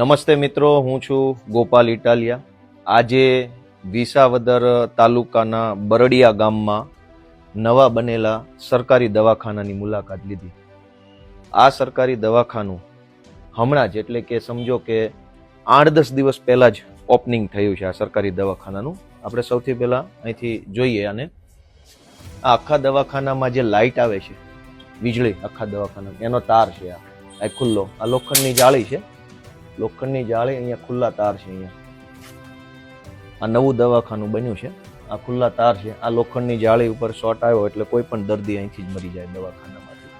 નમસ્તે મિત્રો, હું છું ગોપાલ ઇટાલિયા. આજે વિસાવદર તાલુકાના બરડિયા ગામમાં નવા બનેલા સરકારી દવાખાનાની મુલાકાત લીધી. આ સરકારી દવાખાનું હમણાં જ એટલે કે સમજો કે 8-10 દિવસ પહેલાં જ ઓપનિંગ થયું છે. આ સરકારી દવાખાનાનું આપણે સૌથી પહેલાં અહીંથી જોઈએ. અને આ આખા દવાખાનામાં જે લાઇટ આવે છે, વીજળી આખા દવાખાનામાં, એનો તાર છે. આ ખુલ્લો, આ લોખંડની જાળી છે. લોખંડની જાળી, અહીંયા ખુલ્લા તાર છે. અહીંયા આ નવું દવાખાનું બન્યું છે. આ ખુલ્લા તાર છે. આ લોખંડની જાળી ઉપર શોર્ટ આવ્યો એટલે કોઈ પણ દર્દી અહીંથી જ મરી જાય દવાખાનામાંથી.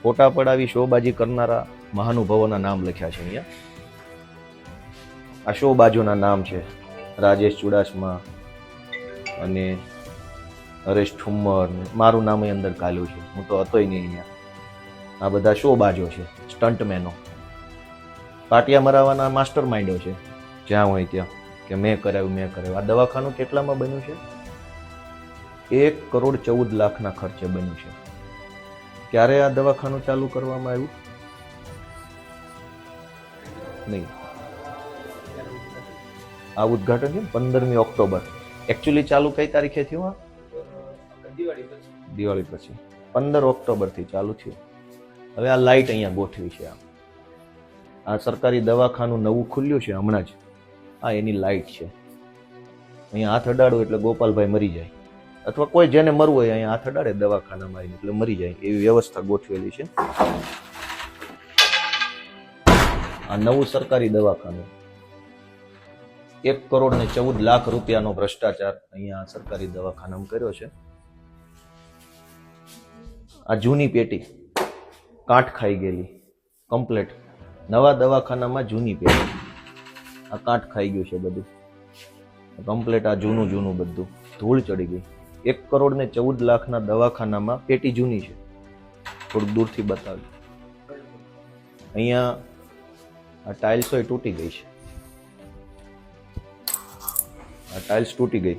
ફોટા પડાવી શોબાજી કરનારા મહાનુભાવોના નામ લખ્યા છે અહીંયા. આ શોબાજોના નામ છે રાજેશ ચુડાસમા અને હરેશ ઠુમ્મર. મારું નામ અહીં અંદર કાલ્યું છે, હું તો હતોય નહીં અહીંયા. આ બધા શોબાજો છે, સ્ટન્ટમેનો, પાટિયા મરાવાના માસ્ટર માઇન્ડો છે જ્યાં હોય ત્યાં, કે મેં કરાવ્યું. આ દવાખાનું કેટલામાં બન્યું છે? 1,14,00,000 ખર્ચે બન્યું છે. ક્યારે આ દવાખાનું ચાલુ કરવામાં આવ્યું? નહીં, આ ઉદ્ઘાટન છે 15મી ઓક્ટોબર. એકચ્યુઅલી ચાલુ કઈ તારીખે થયું? દિવાળી પછી 15 ઓક્ટોબરથી ચાલુ થયું. હવે આ લાઇટ અહીંયા ગોઠવી છે. આ સરકારી દવાખાનું નવું ખુલ્યું છે હમણાં જ. આ એની લાઇટ છે. અહીંયા હાથ અડાડો એટલે ગોપાલભાઈ મરી જાય, અથવા કોઈ જેને મરવું હોય અહીંયા હાથ અડાડે દવાખાનામાં આવીને એટલે મરી જાય, એવી વ્યવસ્થા ગોઠવેલી છે. આ નવું સરકારી દવાખાનું, 1,14,00,000 રૂપિયાનો ભ્રષ્ટાચાર અહીંયા સરકારી દવાખાનામાં કર્યો છે. આ જૂની પેટી કાંઠ ખાઈ ગયેલી કમ્પ્લેટ. નવા દવાખાનામાં જૂની પેટી, આ કાંઠ ખાઈ ગયું છે બધું કમ્પ્લેટ. આ જૂનું બધું ધૂળ ચડી ગઈ. 1,14,00,000 દવાખાનામાં પેટી જૂની છે. થોડુંક દૂરથી બતાવ્યું. અહીંયા આ ટાઇલ્સો તૂટી ગઈ છે. આ ટાઇલ્સ તૂટી ગઈ,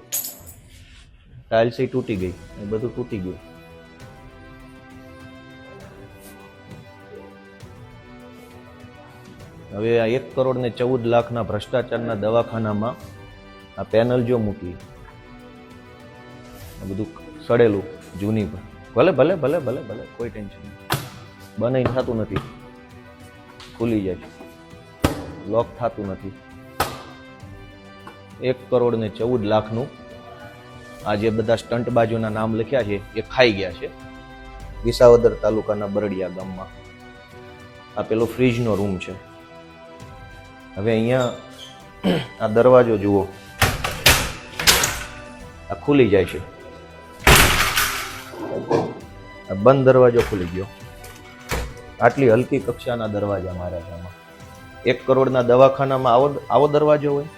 ટાઇલ્સ તૂટી ગઈ, એ બધું તૂટી ગયું. હવે આ 1,14,00,000 ભ્રષ્ટાચારના દવાખાનામાં આ પેનલ જો મૂકી, આ બધું સડેલું જૂની પર. ભલે ભલે ભલે ભલે ભલે કોઈ ટેન્શન નહીં. બનાઈ થતું નથી, ખુલી જાય છે, લોક થતું નથી. 1,14,00,000 આ જે બધા સ્ટન્ટ બાજુના નામ લખ્યા છે એ ખાઈ ગયા છે વિસાવદર તાલુકાના બરડિયા ગામમાં. આ પેલો ફ્રીજનો રૂમ છે. હવે અહીંયા આ દરવાજો જુઓ, આ ખુલી જાય છે. આ બંધ દરવાજો ખુલી ગયો. આટલી હલકી કક્ષાના દરવાજા માર્યા છે આમાં. 1 કરોડના દવાખાનામાં આવો દરવાજો હોય?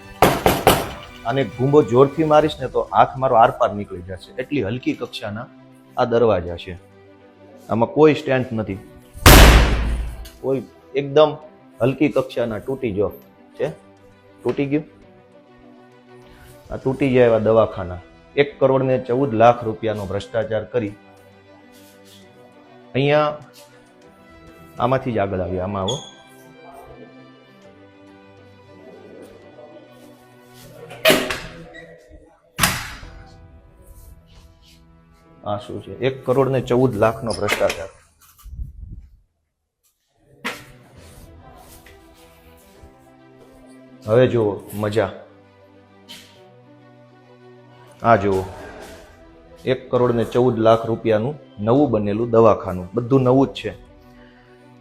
આને ઘૂંબો જોરથી મારીશ ને તો હાથ મારો આરપાર નીકળી જશે. એટલી હલકી કક્ષાના આ દરવાજા છે. આમાં કોઈ સ્ટેન્ડ નથી, કોઈ, એકદમ હલકી કક્ષાના. તૂટી જો છે, તૂટી ગયું. આ તૂટી જાય એવા દવાખાના. 1,14,00,000 રૂપિયાનો ભ્રષ્ટાચાર કરી અહીંયા. આમાંથી જ આગળ આવ્યા. આમાં આવો. આ શું છે? 1,14,00,000 ભ્રષ્ટાચાર. હવે જુઓ મજા. આ જુઓ 1,14,00,000 રૂપિયાનું નવું બનેલું દવાખાનું. બધું નવું જ છે.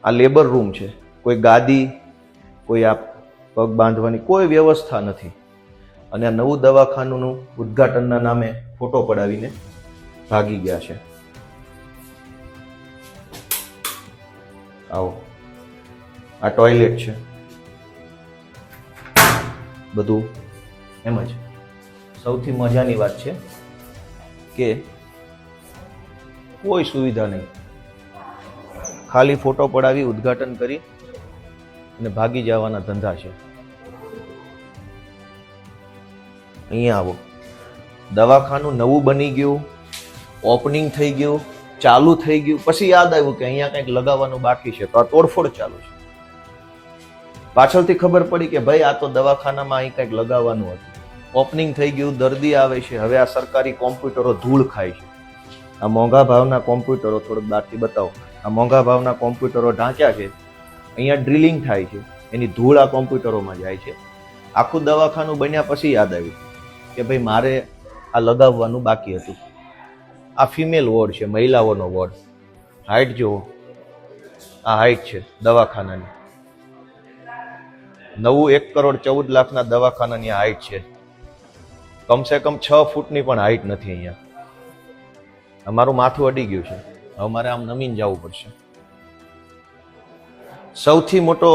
આ લેબર રૂમ છે. કોઈ ગાદી, કોઈ આ પગ બાંધવાની કોઈ વ્યવસ્થા નથી. અને આ નવું દવાખાનું ઉદ્ઘાટનના નામે ફોટો પડાવીને ભાગી ગયા છે. આવો, આ ટોયલેટ છે. બધું એમ જ. સૌથી મજાની વાત છે કે કોઈ સુવિધા નહીં. ખાલી ફોટો પડાવી ઉદ્ઘાટન કરી અને ભાગી જવાના ધંધા છે. અહીંયા આવો, દવાખાનું નવું બની ગયું, ઓપનિંગ થઈ ગયું, ચાલુ થઈ ગયું. પછી યાદ આવ્યું કે અહીંયા કંઈક લગાવવાનું બાકી છે, તો આ તોડફોડ ચાલુ છે. પાછળથી ખબર પડી કે ભાઈ આ તો દવાખાનામાં અહીં કંઈક લગાવવાનું હતું. ઓપનિંગ થઈ ગયું, દર્દી આવે છે. હવે આ સરકારી કોમ્પ્યુટરો ધૂળ ખાય છે. આ મોંઘા ભાવના કોમ્પ્યુટરો, થોડુંક દાંતથી બતાવો, આ મોંઘા ભાવના કોમ્પ્યુટરો ઢાંક્યા છે. અહીંયા ડ્રિલિંગ થાય છે, એની ધૂળ આ કોમ્પ્યુટરોમાં જાય છે. આખું દવાખાનું બન્યા પછી યાદ આવ્યું કે ભાઈ મારે આ લગાવવાનું બાકી હતું. આ ફિમેલ વોર્ડ છે, મહિલાઓનો વોર્ડ. હાઈટ જુઓ, આ હાઈટ છે દવાખાનાની. નવું 1,14,00,000 દવાખાનાની હાઈટ છે. કમસે કમ 6 ફૂટની પણ હાઈટ નથી અહીંયા. અમારું માથું અડી ગયું છે. હવે મારે આમ નમીન જવું પડશે. સૌથી મોટો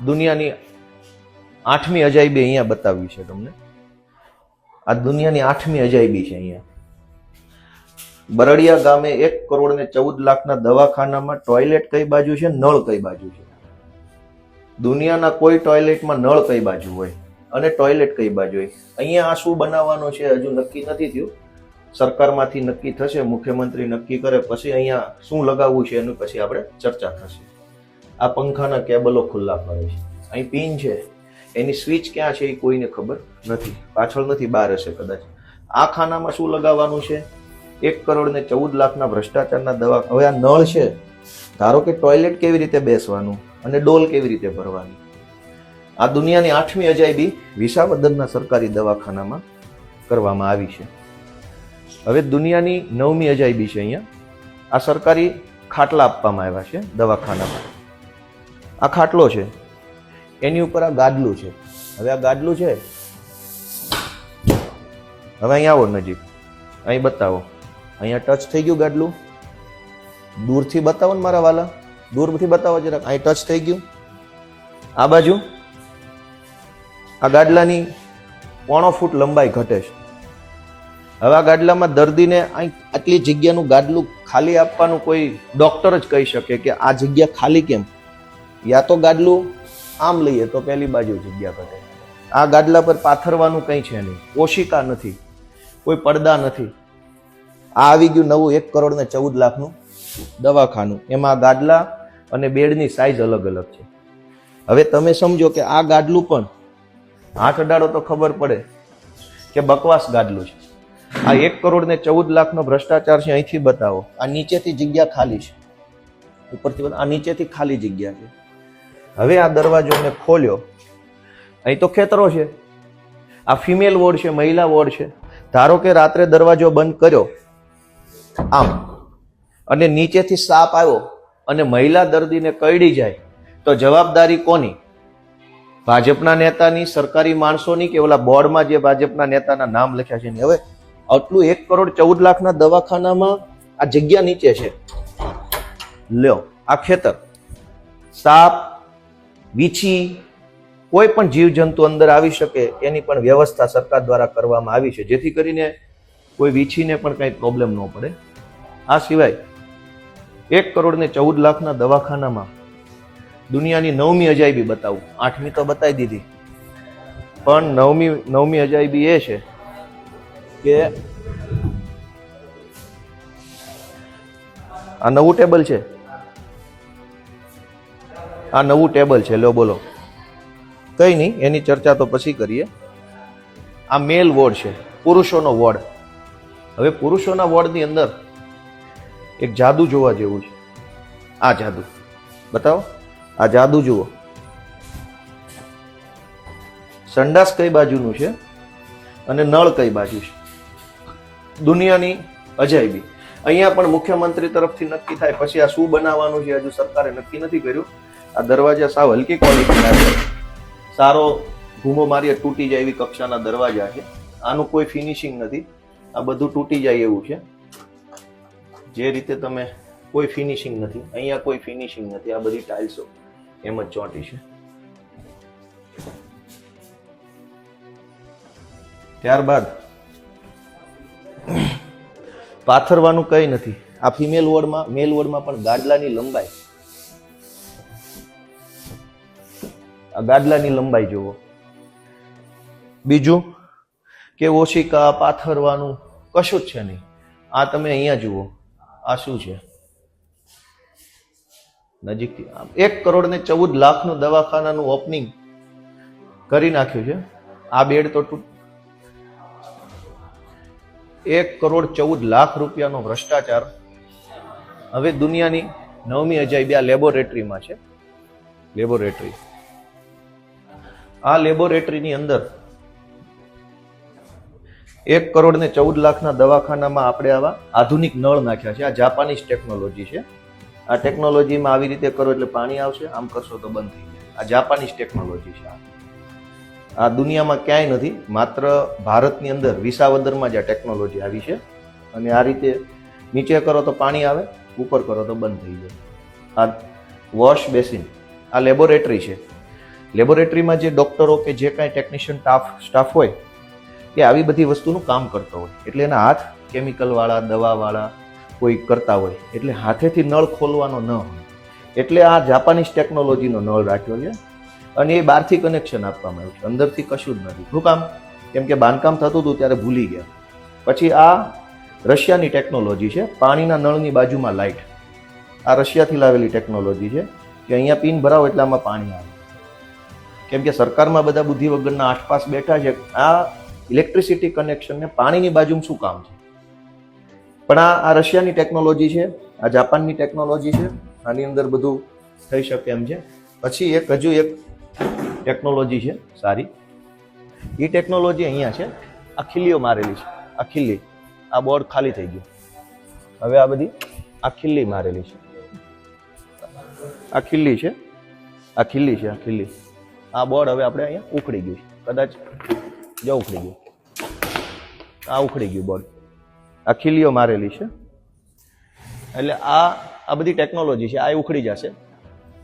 દુનિયાની 8મી અજાયબી અહીંયા બતાવી છે તમને. આ દુનિયાની 8મી અજાયબી છે અહીંયા. બરડિયા ગામે 1,14,00,000 દવાખાનામાં ટોયલેટ કઈ બાજુ છે, નળ કઈ બાજુ છે? દુનિયાના કોઈ ટોયલેટમાં નળ કઈ બાજુ હોય અને ટોયલેટ કઈ બાજુ હોય? અહીંયા આ શું બનાવવાનું છે હજુ નક્કી નથી થયું. સરકારમાંથી નક્કી થશે, મુખ્યમંત્રી નક્કી કરે પછી અહીંયા શું લગાવવું છે એનું પછી આપણે ચર્ચા થશે. આ પંખાના કેબલો ખુલ્લા પડે છે. અહીં પિન છે, એની સ્વિચ ક્યાં છે એ કોઈને ખબર નથી. પાછળ નથી, બહાર હશે કદાચ. આ ખાનામાં શું લગાવવાનું છે? 1,14,00,000 ભ્રષ્ટાચારના દવા. હવે આ નળ છે, ધારો કે ટોયલેટ કેવી રીતે બેસવાનું અને ડોલ કેવી રીતે ભરવાની? આ દુનિયાની 8મી અજાયબી વિસાવદરના સરકારી દવાખાનામાં કરવામાં આવી છે. હવે દુનિયાની 9મી અજાયબી છે અહીંયા. આ સરકારી ખાટલા આપવામાં આવ્યા છે દવાખાનામાં. આ ખાટલો છે, એની ઉપર આ ગાદલું છે. હવે આ ગાદલું છે, હવે અહીંયા આવો નજીક, અહીં બતાવો. અહીંયા ટચ થઈ ગયું ગાદલું. દૂરથી બતાવો ને મારા વાલા, દૂરથી બતાવો જરાક. અહીં ટચ થઈ ગયું. આ બાજુ આ ગાદલાની 1.5 ફૂટ લંબાઈ ઘટે છે. હવે આ ગાદલામાં દર્દીને અહીં આટલી જગ્યાનું ગાદલું ખાલી આપવાનું કોઈ ડોક્ટર જ કહી શકે કે આ જગ્યા ખાલી કેમ? યા તો ગાદલું આમ લઈએ તો પહેલી બાજુ જગ્યા ઘટે. આ ગાદલા પર પાથરવાનું કંઈ છે નહીં, ઓશિકા નથી, કોઈ પડદા નથી. આ આવી ગયું નવું 1,14,00,000 દવાખાનું. એમાં ગાદલા અને બેડની સાઈઝ અલગ અલગ છે. હવે તમે સમજો કે આ ગાદલું પણ હાથ અડાડો તો ખબર પડે કે બકવાસ ગાદલું છે. આ 1,14,00,000 ભ્રષ્ટાચાર છે. અહીંથી બતાવો. આ નીચેથી જગ્યા ખાલી છે, ઉપરથી આ નીચેથી ખાલી જગ્યા છે. હવે આ દરવાજો મેં ખોલ્યો, અહીં તો ખેતરો છે. આ ફિમેલ વોર્ડ છે, મહિલા વોર્ડ છે. ધારો કે રાત્રે દરવાજો બંધ કર્યો આમ અને નીચેથી સાપ આવ્યો અને મહિલા દર્દીને કરડી જાય તો જવાબદારી કોની? ભાજપના નેતાની, સરકારી માણસોની, કે ઓલા બોર્ડમાં જે ભાજપના નેતાના નામ લખ્યા છે? હવે આટલું 1,14,00,000 દવાખાનામાં આ જગ્યા નીચે છે. લ્યો, આ ખેતર, સાપ, વીછી, કોઈ પણ જીવજંતુ અંદર આવી શકે એની પણ વ્યવસ્થા સરકાર દ્વારા કરવામાં આવી છે, જેથી કરીને કોઈ વીછીને પણ કંઈ પ્રોબ્લેમ ન પડે. આ સિવાય 1,14,00,000 દવાખાનામાં દુનિયાની 9મી અજાયબી બતાવું. 8મી તો બતાવી દીધી, પણ 9મી અજાયબી એ છે કે આ નવું ટેબલ છે. આ નવું ટેબલ છે. લો બોલો. કઈ નહીં, એની ચર્ચા તો પછી કરીએ. આ મેલ વોર્ડ છે, પુરુષોનો વોર્ડ. હવે પુરુષોના વોર્ડની અંદર એક જાદુ જોવા જેવું છે. આ જાદુ બતાવો. આ જાદુ જુઓ. સંડાસ કઈ બાજુનું છે અને નળ કઈ બાજુ છે? દુનિયાની અજાયબી. અહીંયા પણ મુખ્યમંત્રી તરફથી નક્કી થાય પછી આ શું બનાવવાનું છે હજુ સરકારે નક્કી નથી કર્યું. આ દરવાજા સાવ હલકી ક્વોલિટીના છે, સારો ઘૂમો મારીએ તૂટી જાય એવી કક્ષાના દરવાજા છે. આનું કોઈ ફિનિશિંગ નથી. આ બધું તૂટી જાય એવું છે. જે રીતે તમે, કોઈ ફિનિશિંગ નથી અહીંયા, કોઈ ફિનિશિંગ નથી. આ બધી ટાઇલ્સો એમ જ ચોંટી છે. ત્યારબાદ પાથરવાનું કઈ નથી. આ ફિમેલ વોર્ડમાં, મેલ વોર્ડમાં પણ ગાદલાની લંબાઈ, આ ગાદલાની લંબાઈ જુઓ. બીજું કે ઓશિકા, પાથરવાનું કશું જ છે નહીં. આ તમે અહીંયા જુઓ. આ શું છે? નજીકથી 1,14,00,000 દવાખાનાનું ઓપનિંગ કરી નાખ્યું છે. આ બેડ તો 1,14,00,000 રૂપિયાનો ભ્રષ્ટાચાર હવે દુનિયાની 9મી અજાયબી આ લેબોરેટરીમાં છે. લેબોરેટરી, આ લેબોરેટરીની અંદર 1,14,00,000 દવાખાનામાં આપણે આવા આધુનિક નળ નાખ્યા છે. આ જાપાનીઝ ટેકનોલોજી છે. આ ટેકનોલોજીમાં આવી રીતે કરો એટલે પાણી આવશે, આમ કરશો તો બંધ થઈ જાય. આ જાપાનીઝ ટેકનોલોજી છે. આ દુનિયામાં ક્યાંય નથી, માત્ર ભારતની અંદર વિસાવદરમાં જ આ ટેકનોલોજી આવી છે. અને આ રીતે નીચે કરો તો પાણી આવે, ઉપર કરો તો બંધ થઈ જાય. આ વોશ બેસિન, આ લેબોરેટરી છે. લેબોરેટરીમાં જે ડોક્ટરો કે જે કાંઈ ટેકનિશિયન સ્ટાફ હોય એ આવી બધી વસ્તુનું કામ કરતો હોય, એટલે એના હાથ કેમિકલવાળા, દવાવાળા કોઈ કરતા હોય, એટલે હાથેથી નળ ખોલવાનો ન હોય. એટલે આ જાપાનીઝ ટેકનોલોજીનો નળ રાખ્યો છે. અને એ બહારથી કનેક્શન આપવામાં આવ્યું છે, અંદરથી કશું જ નથી. શું કામ? કેમ કે બાંધકામ થતું હતું ત્યારે ભૂલી ગયા. પછી આ રશિયાની ટેકનોલોજી છે. પાણીના નળની બાજુમાં લાઇટ, આ રશિયાથી લાવેલી ટેકનોલોજી છે કે અહીંયા પિન ભરાવો એટલે આમાં પાણી આવે. કેમ કે સરકારમાં બધા બુદ્ધિ વગરના આસપાસ બેઠા છે. આ ઇલેક્ટ્રિસિટી કનેક્શનને પાણીની બાજુમાં શું કામ છે? પણ આ રશિયાની ટેકનોલોજી છે, આ જાપાનની ટેકનોલોજી છે. આની અંદર બધું થઈ શકે એમ છે. પછી હજુ એક ટેકનોલોજી છે સારી, એ ટેકનોલોજી અહીંયા છે. આ ખીલીઓ મારેલી છે. આ ખીલી, આ બોર્ડ ખાલી થઈ ગયું. હવે આ બધી આ ખીલી મારેલી છે. આ ખીલી છે, આ ખીલી છે, આ ખીલી. આ બોર્ડ હવે આપણે અહીંયા ઉખડી ગયું છે. કદાચ જો ઉખડી ગયું, આ ઉખડી ગયું બોર્ડ. આ ખીલીઓ મારેલી છે. એટલે આ બધી ટેકનોલોજી છે. આ ઉખડી જશે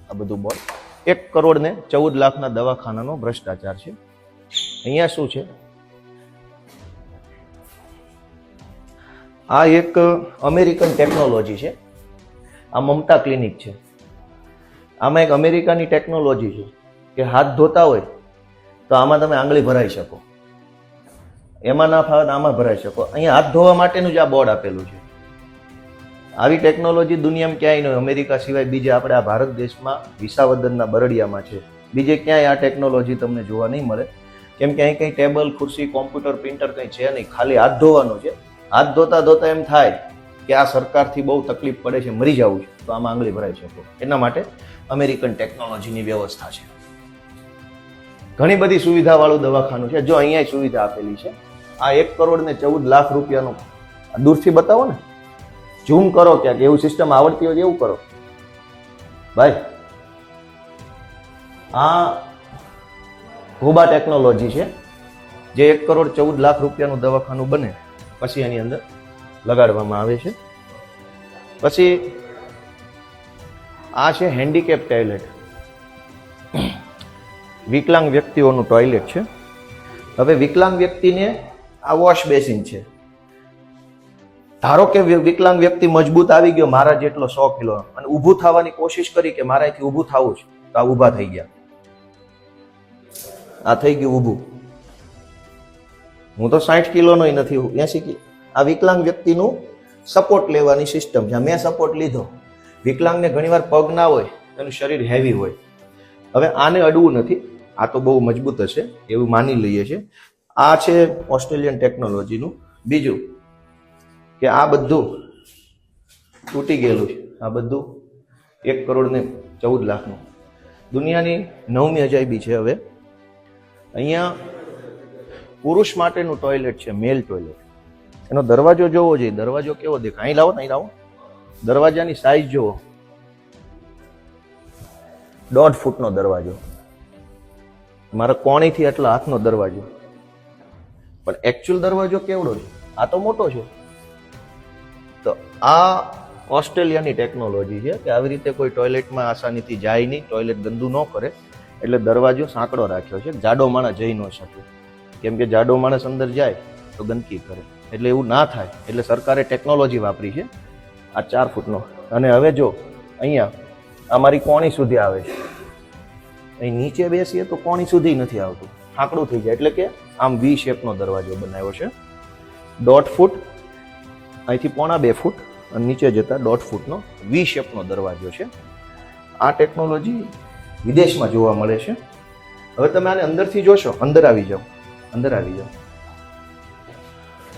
આ બધું બોર્ડ. 1,14,00,000 દવાખાનાનો ભ્રષ્ટાચાર છે. અહીંયા શું છે? આ એક અમેરિકન ટેકનોલોજી છે. આ મમતા ક્લિનિક છે. આમાં એક અમેરિકાની ટેકનોલોજી છે કે હાથ ધોતા હોય તો આમાં તમે આંગળી ભરાઈ શકો, એમાં ના ફાવે આમાં ભરાઈ શકો. અહીંયા હાથ ધોવા માટેનું જ આ બોર્ડ આપેલું છે. આવી ટેકનોલોજી દુનિયામાં ક્યાંય નહીં, અમેરિકા સિવાય બીજે આપણે આ ભારત દેશમાં વિસાવદરના બરડિયામાં છે. બીજે ક્યાંય આ ટેકનોલોજી તમને જોવા નહીં મળે. કેમ કે અહીં કંઈ ટેબલ, ખુરશી, કોમ્પ્યુટર, પ્રિન્ટર કંઈ છે નહીં, ખાલી હાથ ધોવાનો છે. હાથ ધોતા ધોતા એમ થાય કે આ સરકારથી બહુ તકલીફ પડે છે, મરી જવું છે, તો આમાં આંગળી ભરાઈ શકો. એના માટે અમેરિકન ટેકનોલોજીની વ્યવસ્થા છે. ઘણી બધી સુવિધાવાળું દવાખાનું છે. જો અહીંયા સુવિધા આપેલી છે. આ 1,14,00,000 રૂપિયાનું દૂરથી બતાવો ને, ઝૂમ કરો ક્યાંક, એવું સિસ્ટમ આવડતી હોય એવું કરો ભાઈ. આ ઘોબા ટેકનોલોજી છે, જે 1,14,00,000 રૂપિયાનું દવાખાનું બને પછી એની અંદર લગાડવામાં આવે છે. પછી આ છે હેન્ડીકેપ ટોયલેટ, વિકલાંગ વ્યક્તિઓનું ટોયલેટ છે. હવે વિકલાંગ વ્યક્તિને આ વોશ બેસિન છે. ધારો કે વિકલાંગ વ્યક્તિ મજબૂત આવી ગયો, મારા જેટલો 100 કિલો, અને ઊભું થવાની કોશિશ કરી કે મારાથી ઊભું થવું છે, તો આ ઊભા થઈ ગયા. આ થઈ ગયું ઊભું. હું તો 60 કિલોનો નથી, 80 કિલો. આ વિકલાંગ વ્યક્તિનું સપોર્ટ લેવાની સિસ્ટમ છે. મેં સપોર્ટ લીધો. વિકલાંગને ઘણીવાર પગ ના હોય, એનું શરીર હેવી હોય. હવે આને અડવું નથી, આ તો બહુ મજબૂત હશે એવું માની લઈએ છે. આ છે ઓસ્ટ્રેલિયન ટેકનોલોજીનું. બીજું કે આ બધું તૂટી ગયેલું છે. આ બધું 1,14,00,000 દુનિયાની 9મી અજાયબી છે. હવે અહીંયા પુરુષ માટેનું ટોયલેટ છે, મેલ ટોયલેટ. એનો દરવાજો જોવો જોઈએ. દરવાજો કેવો દેખાય? અહીં લાવો ને, અહીં લાવો. દરવાજાની સાઈઝ જુઓ, 1.5 ફૂટનો દરવાજો. મારા કોણીથી એટલા હાથનો દરવાજો. પણ એકચ્યુઅલ દરવાજો કેવડો છે? આ તો મોટો છે. તો આ ઓસ્ટ્રેલિયાની ટેકનોલોજી છે કે આવી રીતે કોઈ ટોયલેટમાં આસાનીથી જાય નહીં, ટોયલેટ ગંદુ ન કરે, એટલે દરવાજો સાંકડો રાખ્યો છે. જાડો માણસ જઈ ન શકે, કેમ કે જાડો માણસ અંદર જાય તો ગંદકી કરે. એટલે એવું ના થાય, એટલે સરકારે ટેકનોલોજી વાપરી છે આ 4 ફૂટનો. અને હવે જો અહીંયા અમારી કોણી સુધી આવે છે. અહીં નીચે બેસીએ તો કોણી સુધી નથી આવતું, સાંકડું થઈ જાય. એટલે કે આમ વી શેપનો દરવાજો બનાવ્યો છે. 1.5 ફૂટ, અહીંથી 1.25 ફૂટ, અને નીચે જતા 1.5 ફૂટનો વી શેપનો દરવાજો છે. આ ટેકનોલોજી વિદેશમાં જોવા મળે છે. હવે તમે આને અંદરથી જોશો, અંદર આવી જાઓ, અંદર આવી જાઓ,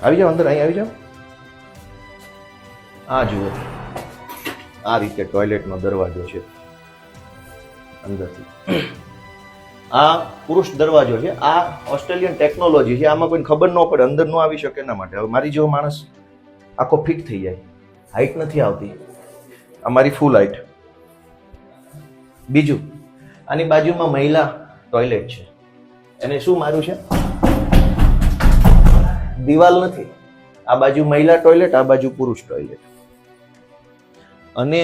આવી જાઓ અંદર, અહીં આવી જાઓ. આ જુઓ, આ રીતે ટોયલેટનો દરવાજો છે અંદરથી. આ પુરુષ દરવાજો છે. આ ઓસ્ટ્રેલિયન ટેકનોલોજી છે. આમાં કોઈને ખબર ન પડે, અંદર ન આવી શકે એના માટે. હવે મારી જેવો માણસ આખો ફિટ થઈ જાય, હાઈટ નથી આવતી. આ મારી ફૂલ હાઈટ. બીજું, આની બાજુમાં મહિલા ટોયલેટ છે. એને શું માર્યું છે? દિવાલ નથી. આ બાજુ મહિલા ટોયલેટ, આ બાજુ પુરુષ ટોયલેટ. અને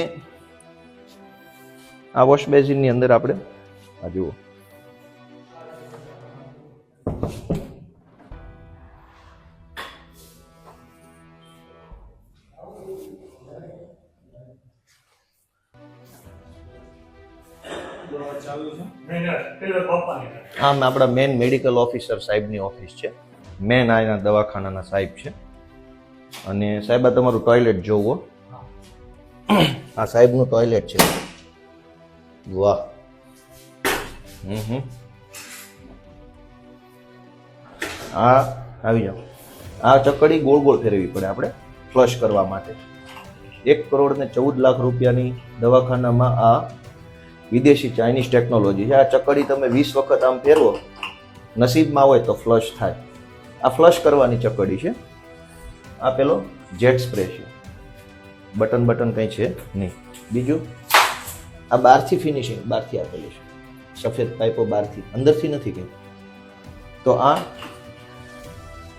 આ વોશ બેસિનની અંદર આપણે આ જુઓ, આમ આપણા મેન મેડિકલ ઓફિસર સાહેબની ઓફિસ છે. મેન આના દવાખાનાના સાહેબ છે. અને સાહેબ આ તમારું ટોયલેટ જોવો. આ સાહેબનું ટોયલેટ છે. વાહ. આ આવી જાઓ. આ ચકડી ગોળ ગોળ ફેરવવી પડે આપણે ફ્લશ કરવા માટે. 1,14,00,000 રૂપિયાની દવાખાનામાં આ વિદેશી ચાઇનીઝ ટેકનોલોજી છે. આ ચકડી તમે 20 વખત આમ ફેરવો, નસીબમાં હોય તો ફ્લશ થાય. આ ફ્લશ કરવાની ચકડી છે. આ પેલો જેટ સ્પ્રે છે. બટન કંઈ છે નહીં. બીજું, આ બહારથી ફિનિશિંગ બહારથી આપેલી છે. સફેદ પાઇપો બહારથી, અંદરથી નથી કંઈ. તો આ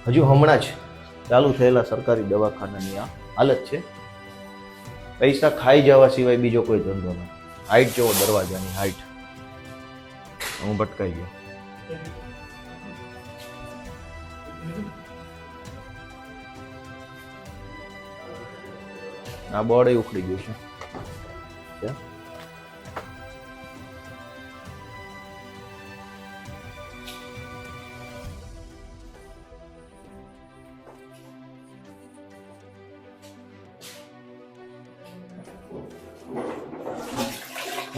હજુ હમણાં જ ચાલુ થયેલા સરકારી દવાખાનાની આ હાલત છે. પૈસા ખાઈ જવા સિવાય બીજો કોઈ ધંધો નથી. હાઈટ જોવો દરવાજાની હાઈટ. હું ભટકાઈ ગયો. આ બોર્ડ ઉખડી ગયું છે.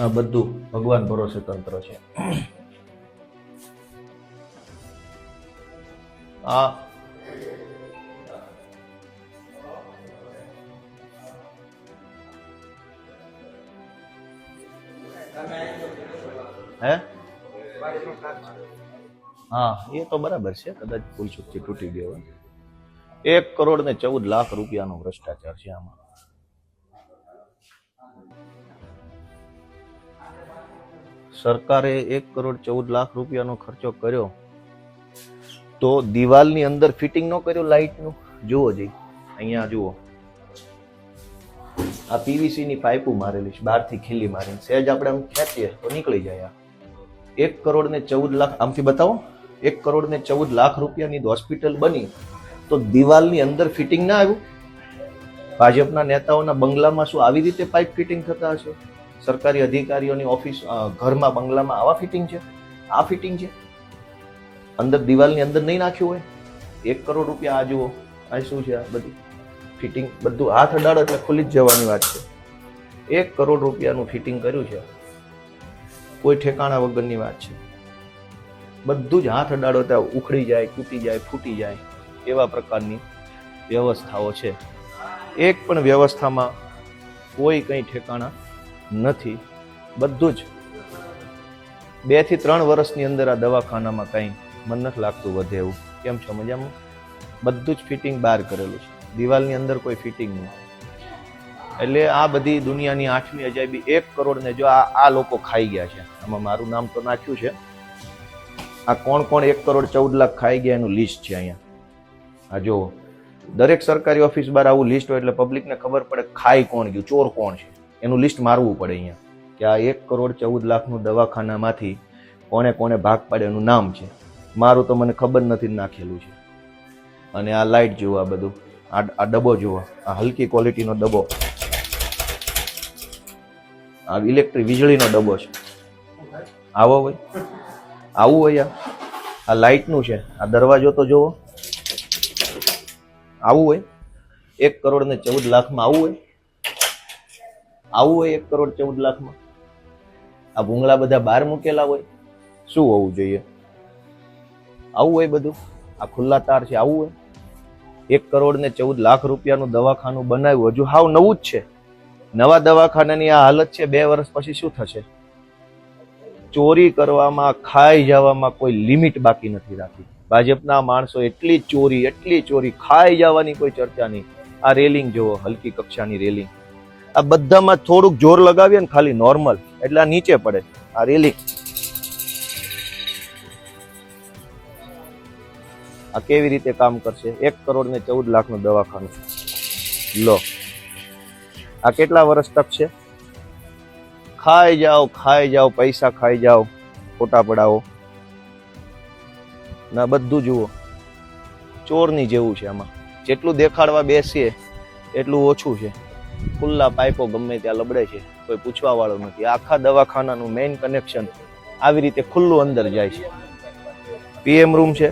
આ બધું ભગવાન ભરોસે તંત્ર છે. આ હે હા, એ તો બરાબર છે. કદાચ ભૂલ ચૂકથી તૂટી ગયો હોય. 1,14,00,000 રૂપિયાનો ભ્રષ્ટાચાર છે આમાં. સરકારે 1,14,00,000 રૂપિયાનો ખર્ચો કર્યો તો દિવાલની અંદર ફિટિંગ ન કર્યું લાઇટનું. જુઓ જઈ, અહીંયા જુઓ, આ પીવીસી ની પાઇપો મારેલી છે, બહારથી ખીલી મારીને. સહેજ આપણે આમ ખેંચીએ તો નીકળી જાય. 1,14,00,000 આમથી બતાવો. 1,14,00,000 રૂપિયાની હોસ્પિટલ બની તો દિવાલની અંદર ફિટિંગ ના આવ્યું. ભાજપના નેતાઓના બંગલામાં શું આવી રીતે પાઇપ ફિટિંગ થતા હશે? સરકારી અધિકારીઓની ઓફિસ, ઘરમાં, બંગલામાં આવા ફિટિંગ છે? આ ફિટિંગ છે અંદર દિવાલની અંદર નહીં નાખ્યું હોય. 1 કરોડ રૂપિયા. આ જુઓ, આ શું છે? આ બધી ફિટિંગ, બધું હાથ અડાડો એટલે ખુલી જ જવાની વાત છે. 1 કરોડ રૂપિયાનું ફિટિંગ કર્યું છે. કોઈ ઠેકાણા વગરની વાત છે. બધું જ હાથ અડાડો ત્યાં ઉખડી જાય, તૂટી જાય, ફૂટી જાય એવા પ્રકારની વ્યવસ્થાઓ છે. એક પણ વ્યવસ્થામાં કોઈ કંઈ ઠેકાણા નથી. બધું જ 2 થી 3 વર્ષની અંદર આ દવાખાનામાં કંઈ મન નથી લાગતું વધે એવું. કેમ છો? મજામાં? બધું જ ફિટિંગ બહાર કરેલું છે. દિવાલની અંદર કોઈ ફિટિંગ નહીં. એટલે આ બધી દુનિયાની 8મી અજાયબી. 1 કરોડ ને જો આ લોકો ખાઈ ગયા છે. આમાં મારું નામ તો નાખ્યું છે. આ કોણ 1,14,00,000 ખાઈ ગયા એનું લિસ્ટ છે અહીંયા. આ જો દરેક સરકારી ઓફિસ બહાર આવું લિસ્ટ હોય એટલે પબ્લિકને ખબર પડે ખાઈ કોણ ગયું, ચોર કોણ છે. એનું લિસ્ટ મારવું પડે અહીંયા કે આ 1,14,00,000નું દવાખાનામાંથી કોને કોને ભાગ પાડે એનું નામ છે. મારું તો મને ખબર નથી નાખેલું છે. અને આ લાઇટ જુઓ, આ બધું, આ ડબ્બો જુઓ, આ હલકી ક્વોલિટીનો ડબ્બો, આ ઇલેક્ટ્રિક વીજળીનો ડબ્બો છે. આવો ભાઈ, આવું હોય. આ લાઇટનું છે. આ દરવાજો તો જુઓ, આવું હોય. 1,14,00,000 આવું હોય. આવું હોય 1,14,00,000. આ ભૂંગળા બધા બહાર મૂકેલા હોય. શું હોવું જોઈએ? આવું હોય બધું? આ ખુલ્લા તાર છે આવું હોય? 1 કરોડ ને 14 લાખ રૂપિયાનું દવાખાનું બનાવ્યું, હજુ હાવ નવું જ છે. નવા દવાખાનાની આ હાલત છે, 2 વર્ષ પછી શું થશે? ચોરી કરવામાં, ખાઈ જવામાં કોઈ લિમિટ બાકી નથી રાખી. ભાજપના માણસો એટલી ચોરી, ખાઈ જવાની કોઈ ચર્ચા નહીં. આ રેલિંગ જુઓ, હલકી કક્ષાની રેલિંગ. આ બધામાં થોડુંક જોર લગાવીએ ને ખાલી નોર્મલ, એટલે આ નીચે પડે. આ રેલિંગ આ કેવી રીતે કામ કરશે? 1 કરોડ ને 14 લાખનું દવાખાનું લો, આ કેટલા વર્ષ તક છે? ખાઈ જાઓ, પૈસા ખાઈ જાઓ, ખોટા પડાવો ના. બધું જુઓ, ચોરની જેવું છે. આમાં જેટલું દેખાડવા બેસીએ એટલું ઓછું છે. ખુલ્લા પાઇપો ગમે ત્યાં લબડે છે, કોઈ પૂછવા વાળો નથી. આખા દવાખાનાનું મેઇન કનેક્શન આવી રીતે ખુલ્લું અંદર જાય છે. પીએમ રૂમ છે.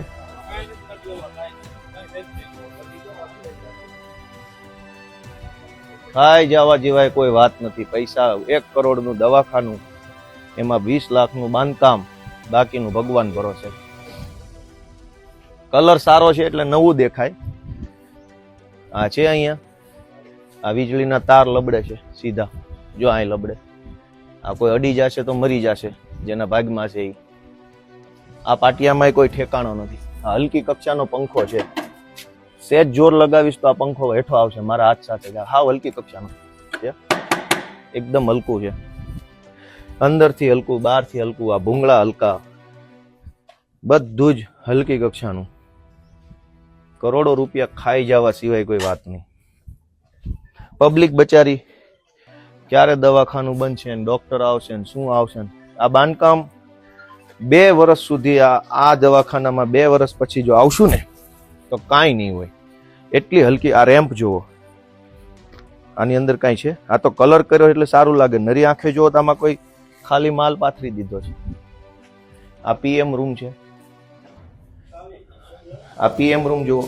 ખાઈ જવા જેવાય કોઈ વાત નથી. પૈસા 1 કરોડનું દવાખાનું, એમાં 20 લાખનું બાંધકામ, બાકીનું ભગવાન ભરોસે. કલર સારો છે એટલે નવું દેખાય. આ છે અહીંયા, આ વીજળીના તાર લબડે છે સીધા, જો અહીં લબડે. આ કોઈ અડી જશે તો મરી જશે, જેના ભાગમાં છે એ. આ પાટિયામાં કોઈ ઠેકાણો નથી. આ હલકી કક્ષાનો પંખો છે. સેજ જોર લગાવીશ તો આ પંખો હેઠો આવશે મારા હાથ સાથે. હાવ હલકી કક્ષાનો છે, એકદમ હલકું છે. અંદરથી હલકું, બહારથી હલકું. આ ભૂંગળા હલકા, બધું જ હલકી કક્ષાનું. કરોડો રૂપિયા ખાઈ જવા સિવાય કોઈ વાત નહીં. પબ્લિક બચારી ક્યારે દવાખાનું બનશે ને ડોક્ટર આવશે ને શું આવશે ને. આ બાંધકામ 2 વર્ષ સુધી, આ દવાખાનામાં 2 વર્ષ પછી જો આવશું ને તો કાંઈ નહીં હોય. એટલી હલકી. આ રેમ્પ જુઓ, આની અંદર કાંઈ છે? આ તો કલર કર્યો એટલે સારું લાગે. નરી આંખે જુઓ તો આમાં કોઈ ખાલી માલ પાથરી દીધો છે. આ પીએમ રૂમ છે. આ પીએમ રૂમ જુઓ,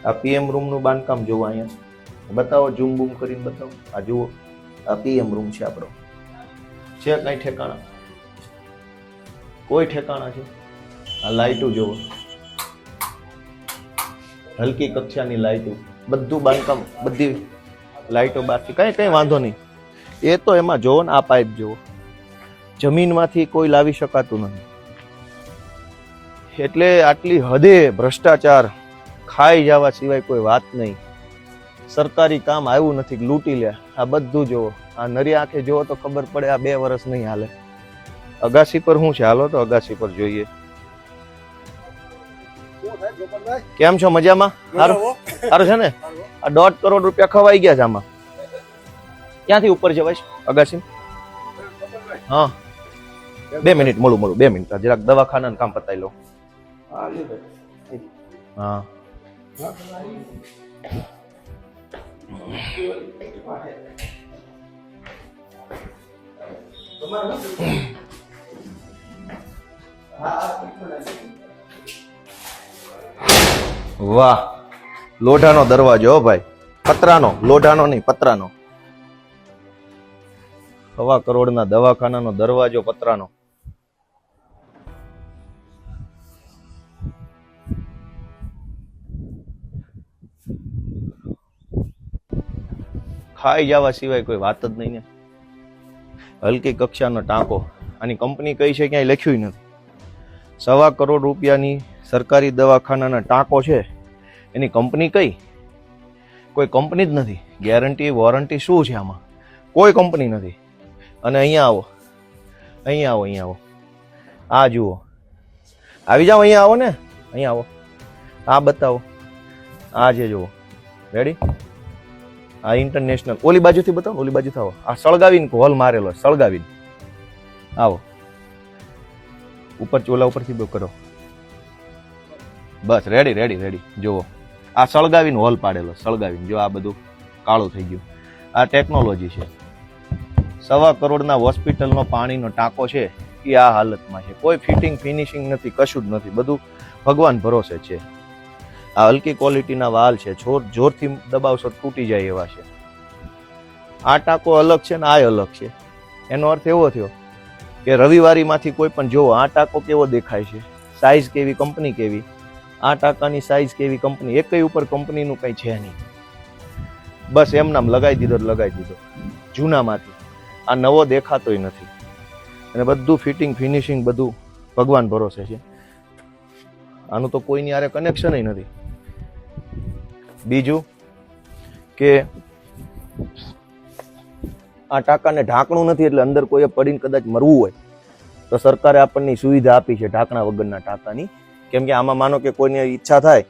આ પીએમ રૂમ નું બાંધકામ જુઓ. અહીંયા બતાવો, ઝૂમ બૂમ કરીને બતાવો. આ જુઓ, આ પીએમ રૂમ છે આપણો. છે કઈ ઠેકાણા? કોઈ ઠેકાણા છે? આ લાઇટો જુઓ, હલકી કક્ષાની લાઇટો. બધું બાંધકામ, બધી લાઇટો બહારથી. કઈ વાંધો નહીં. એ તો એમાં જોવો ને, આ પાઇપ જુઓ, જમીનમાંથી કોઈ લાવી શકાતું નથી. એટલે આટલી હદે ભ્રષ્ટાચાર, ખાઈ જવા સિવાય કોઈ વાત નહીં. સરકારી કામ આવ્યું નથી, લૂંટી લે. આ બધું જુઓ, આ નરી આંખે જુઓ તો ખબર પડે આ 2 વર્ષ નહીં હાલે. અગાસી પર શું છે? હાલો તો અગાસી પર જોઈએ. કેમ છો? મજામાં? સારું છે ને? આ 1.5 કરોડ રૂપિયા ખવાઈ ગયા છે આમાં. ક્યાંથી ઉપર જવાય છે અગાસી? હા, 2 મિનિટ મળું 2 મિનિટ. જરાક દવાખાનાનું કામ પતાવી લો. હા, વાહ, લોઢાનો દરવાજો ભાઈ. પતરાનો, લોઢાનો નહીં, પતરાનો. 1.25 કરોડના દવાખાનાનો દરવાજો પતરાનો. ખાઈ જવા સિવાય કોઈ વાત જ નહીં ને. હલકી કક્ષાનો ટાંકો. આની કંપની કઈ છે ક્યાંય લખ્યું નથી. 1.25 કરોડ રૂપિયાની સરકારી દવાખાનાના ટાંકો છે, એની કંપની કઈ? કોઈ કંપની જ નથી. ગેરંટી વોરંટી શું છે આમાં? કોઈ કંપની નથી. અને અહીંયા આવો, અહીંયા આવો. આ જુઓ, આવી જાઓ, અહીંયા આવો ને, અહીંયા આવો. આ બતાવો, આ જે જુઓ. રેડી? આ ઇન્ટરનેશનલ. ઓલી બાજુથી બતાવો, ઓલી બાજુથી આવો. આ સળગાવીને હોલ મારેલો, સળગાવીને આવો. ઉપર ચોલા ઉપરથી બો કરો. બસ રેડી. જુઓ, આ સળગાવીને હોલ પાડેલો, સળગાવીને. જો આ બધું કાળું થઈ ગયું. આ ટેકનોલોજી છે. 1.25 કરોડના હોસ્પિટલનો પાણીનો ટાંકો છે એ આ હાલતમાં છે. કોઈ ફિટિંગ ફિનિશિંગ નથી, કશું જ નથી. બધું ભગવાન ભરોસે છે. આ હલકી ક્વોલિટીના વાલ છે, જોરથી દબાવશો તૂટી જાય એવા છે. આ ટાંકો અલગ છે ને આ અલગ છે. એનો અર્થ એવો થયો કે રવિવારીમાંથી કોઈ પણ જોવો આ ટાંકો કેવો દેખાય છે, સાઈઝ કેવી, કંપની કેવી, આ ટાંકાની સાઈઝ કેવી, કંપની એકય ઉપર કંપનીનું કંઈ છે નહીં. બસ એમ નામ લગાવી દીધો જૂનામાંથી. આ નવો દેખાતોય નથી અને બધું ફિટિંગ ફિનિશિંગ બધું ભગવાન ભરોસે છે. આનું તો કોઈની હારે કનેક્શન નથી. બીજું કે આ ટાંકાને ઢાંકણું નથી, એટલે અંદર કોઈએ પડીને કદાચ મરવું હોય તો સરકારે આપણને સુવિધા આપી છે ઢાંકણા વગરના ટાંકાની. કેમ કે આમાં માનો કે કોઈને ઈચ્છા થાય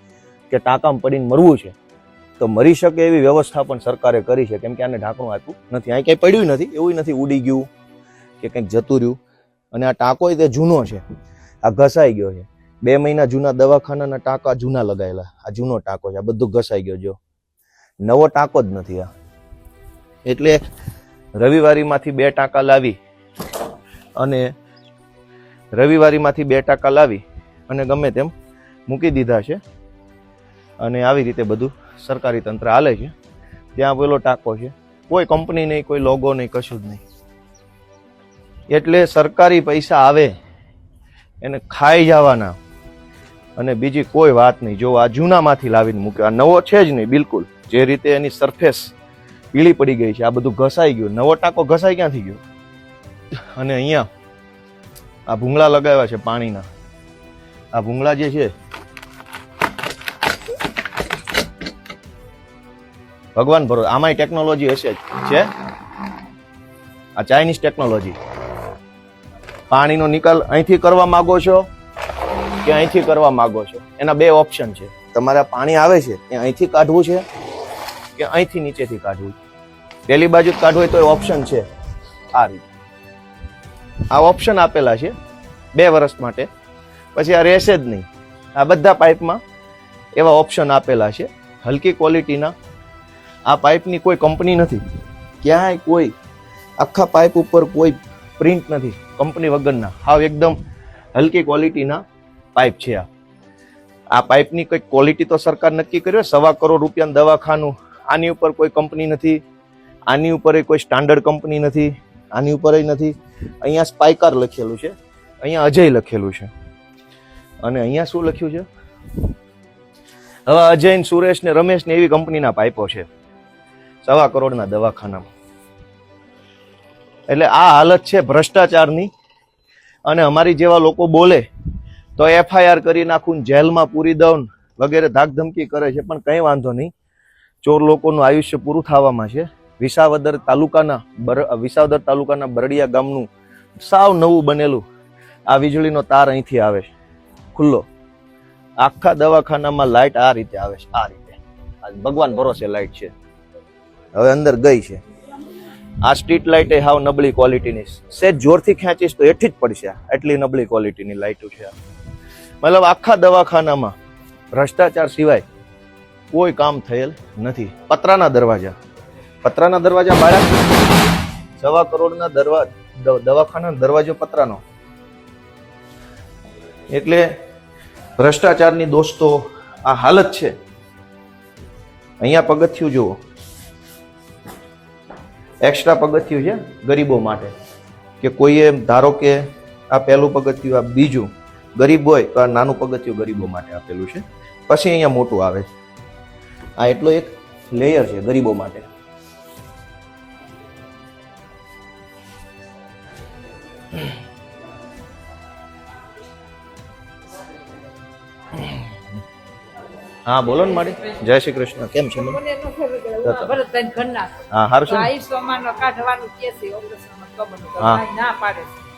કે ટાંકામાં પડીને મરવું છે તો મરી શકે એવી વ્યવસ્થા પણ સરકારે કરી છે. કેમ કે આને ઢાંકણું આપ્યું નથી, અહીં ક્યાંય પડ્યું નથી, એવું નથી ઉડી ગયું કે કંઈક જતું રહ્યું. અને આ ટાંકો તે જૂનો છે, આ ઘસાઈ ગયો છે. 2 મહિના જૂના દવાખાનાના ટાંકા જૂના લગાવેલા, આ જૂનો ટાંકો છે, આ બધું ઘસાઈ ગયો. જો નવો ટાંકો જ નથી આ. એટલે રવિવારીમાંથી 2 ટાંકા લાવી અને ગમે તેમ મૂકી દીધા છે. અને આવી રીતે બધું સરકારી તંત્ર હાલે છે. ત્યાં પેલો ટાંકો છે, કોઈ કંપની નહીં, કોઈ લોગો નહીં, કશું જ નહીં. એટલે સરકારી પૈસા આવે એને ખાઈ જવાના અને બીજી કોઈ વાત નહીં. જો આ જૂનામાંથી લાવીને મૂક્યો, આ નવો છે જ નહીં બિલકુલ. જે રીતે એની સરફેસ પીળી પડી ગઈ છે, આ બધું ઘસાઈ ગયું. નવો ટાંકો ઘસાઈ ક્યાંથી ગયો? અને અહીંયા આ ભૂંગળા લગાવ્યા છે પાણીના. આ ભૂંગળા જે છે ભગવાન ભરો, આમાંય ટેકનોલોજી હશે જ છે. આ ચાઇનીઝ ટેકનોલોજી. પાણીનો નિકાલ અહીંથી કરવા માંગો છો કે અહીંથી કરવા માંગો છો, એના 2 ઓપ્શન છે. તમારે આ પાણી આવે છે એ અહીંથી કાઢવું છે કે અહીંથી નીચેથી કાઢવું છે. પેલી બાજુ જ કાઢવું હોય તો ઓપ્શન છે આ રીતે. આ ઓપ્શન આપેલા છે 2 વર્ષ માટે, પછી આ રહેશે જ નહીં. આ બધા પાઇપમાં એવા ઓપ્શન આપેલા છે. હલકી ક્વોલિટીના આ પાઇપની કોઈ કંપની નથી, ક્યાંય કોઈ આખા પાઇપ ઉપર કોઈ પ્રિન્ટ નથી, કંપની વગરના. હાવ એકદમ હલકી ક્વોલિટીના પાઇપ છે. આ પાઇપની કંઈક ક્વોલિટી તો સરકાર નક્કી કર્યો. 1.25 કરોડ રૂપિયાનું દવાખાનું, આની ઉપર કોઈ કંપની નથી, આની ઉપર કોઈ સ્ટાન્ડર્ડ કંપની નથી, આની ઉપર નથી. અહીંયા સ્પાઇકાર લખેલું છે, અહીંયા અજય લખેલું છે, અને અહીંયા શું લખ્યું છે? હવે અજય ને સુરેશ ને રમેશ ને એવી કંપનીના પાઇપો છે 1.25 કરોડના દવાખાનામાં. એટલે આ હાલત છે ભ્રષ્ટાચારની. અને અમારી જેવા લોકો બોલે તો FIR કરી નાખું, જેલમાં પૂરી દઉં વગેરે ધાકધમકી કરે છે, પણ કંઈ વાંધો નહીં. ચોર લોકોનું આયુષ્ય પૂરું થવામાં છે. વિસાવદર તાલુકાના બરડિયા ગામનું સાવ નવું બનેલું આ વીજળીનો તાર અહીંથી આવે છે ખુલ્લો. આખા દવાખાનામાં લાઇટ આ રીતે આવે છે, આ રીતે. ભગવાન ભરોસે લાઇટ છે. હવે અંદર ગઈ છે. આ સ્ટ્રીટ લાઇટ એ હાવ નબળી ક્વોલિટીની, સેજ જોરથી ખેંચીશ તો એઠી જ પડશે. એટલી નબળી ક્વોલિટીની લાઇટો છે. મતલબ આખા દવાખાનામાં ભ્રષ્ટાચાર સિવાય કોઈ કામ થયેલ નથી. પતરાના દરવાજા બાળક 1.25 કરોડના દવાખાનાનો દરવાજો પતરાનો. એટલે ભ્રષ્ટાચારની દોસ્તો આ હાલત છે. અહીંયા પગથિયું જુઓ, એક્સ્ટ્રા પગથિયું છે ગરીબો માટે, કે કોઈએ ધારો કે આ પહેલું પગથિયું, આ બીજું. ગરીબ હોય તો આ નાનું પગથિયું ગરીબો માટે આપેલું છે. પછી અહીંયા મોટું આવે છે. આ એટલો એક લેયર છે ગરીબો માટે. હા બોલો ને મારી. જય શ્રી કૃષ્ણ. કેમ છે? હા હારું છે.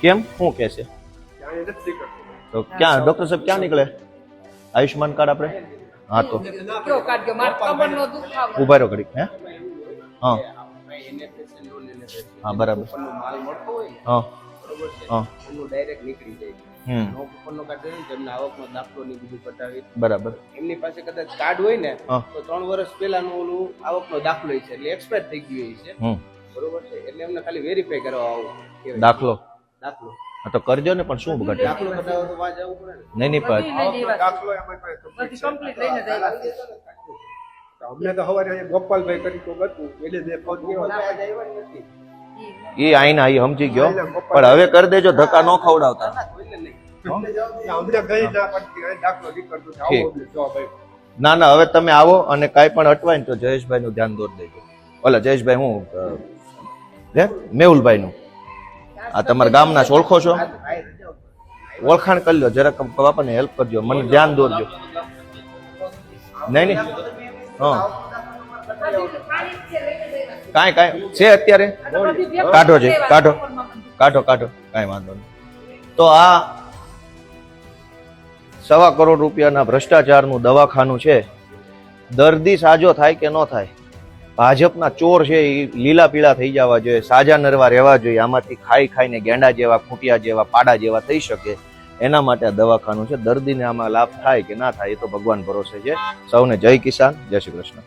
કેમ શું કે છે? તો ક્યાં ડોક્ટર સાહેબ ક્યાં નીકળે? આયુષ્માન કાર્ડ આપણે? હા તો ઉભા રહ્યો ઘડીક. હા હા બરાબર. હા બરાબર. એમની પાસે કદાચ કાર્ડ હોય ને તો 3 વર્ષ પહેલાનું ઓલું આવકનો દાખલો છે, એટલે એક્સપાયર થઈ ગયું છે. બરોબર છે. એટલે એમને ખાલી વેરીફાઈ કરવા આવું દાખલો. હા તો કરજો ને, પણ શું ઘટે? દાખલો કઢાવો તો વાજ આવવું પડે ને. નહીં દાખલો એમાં કમ્પ્લીટ લઈને અમને તો સવારે ગોપાલભાઈ કરી તો ગતું એટલે બે ફોન નથી. ઈ આઈના ઈ સમજી ગયો, પણ હવે કરી દેજો, ધક્કા ન ખવડાવતા. ના ના, હવે તમે આવો અને કાંઈ પણ અટવાય ને તો જયેશભાઈ નું ધ્યાન દોરી દેજો. ઓલા જયેશભાઈ હું મેહુલભાઈ નું, આ તમારા ગામના છો, ઓળખો છો? ઓળખાણ કરી લો જરાક, બાપાને હેલ્પ કરજો, મને ધ્યાન દોરજો. નહીં નહીં, હા કાંઈ છે અત્યારે, કાઢો છે, કાઢો કાઢો કાઢો, કાંઈ વાંધો નહીં. તો આ 1.25 કરોડ રૂપિયાના ભ્રષ્ટાચારનું દવાખાનું છે. દર્દી સાજો થાય કે ન થાય, ભાજપના ચોર છે એ લીલા પીળા થઈ જવા જોઈએ, સાજા નરવા રહેવા જોઈએ, આમાંથી ખાઈ ખાઈને ગેંડા જેવા, ખૂંટિયા જેવા, પાડા જેવા થઈ શકે, એના માટે આ દવાખાનું છે. દર્દીને આમાં લાભ થાય કે ના થાય એ તો ભગવાન ભરોસે છે. સૌને જય કિસાન, જય શ્રી કૃષ્ણ.